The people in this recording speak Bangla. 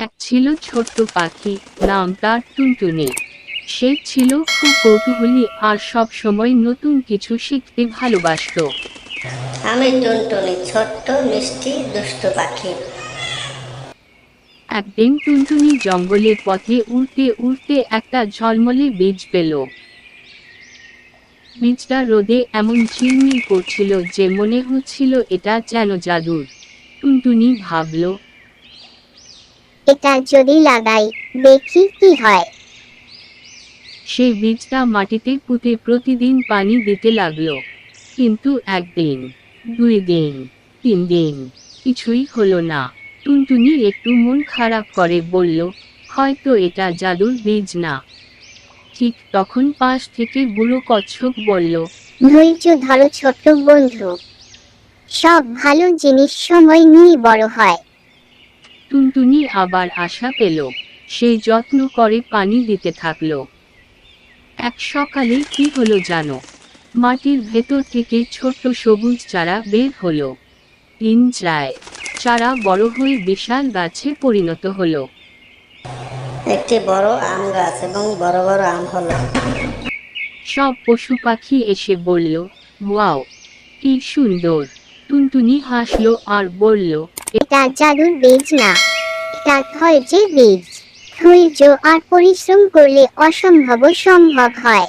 এক ছিল ছোট্ট পাখি, নাম তার টুনটুনি। সে ছিল খুব কৌতূহলী আর সব সময় নতুন কিছু শিখতে ভালোবাসতো। আমি টুনটুনি, ছোট্ট মিষ্টি দুষ্টু পাখি। একদিন টুনটুনি জঙ্গলের পথে উড়তে উড়তে একটা ঝলমলে বীজ পেল। বীজটা রোদে এমন ঝিলমিল করছিল যে মনে হচ্ছিল এটা যেন জাদুর। টুনটুনি ভাবল, এটা যদি লাগাই, দেখি কি হয়। সে বীজটা মাটিতে পুঁতে প্রতিদিন পানি দিতে লাগলো। কিন্তু একদিন, 2 দিন, 3 দিন, কিছুই হলো না। টুনটুনি একটু মন খারাপ করে বলল, হয়তো এটা জাদুর বীজ না। ঠিক তখন পাশ থেকে বুড়ো কচ্ছপ বলল, ধৈর্য ধরো ছোট্ট বন্ধু, সব ভালো জিনিস সময় নিয়ে বড় হয়। টুনটুনি আবার আশা পেল। সে যত্ন করে পানি দিতে থাকলো। এক সকালে কি হলো জানো? মাটির ভেতর থেকে ছোট্ট সবুজ চারা বের হলো। দিন যায়, চারা বড় হয়ে বিশাল গাছে পরিণত হলো। একটি বড় আম গাছ এবং বড় বড় আম হলো। সব পশু পাখি এসে বলল, ওয়াও, কি সুন্দর। টুনটুনি হাসলো আর বলল, এটা জাদুর বীজ না, এটা ধৈর্যের বীজ। ধৈর্য আর পরিশ্রম করলে অসম্ভব সম্ভব হয়।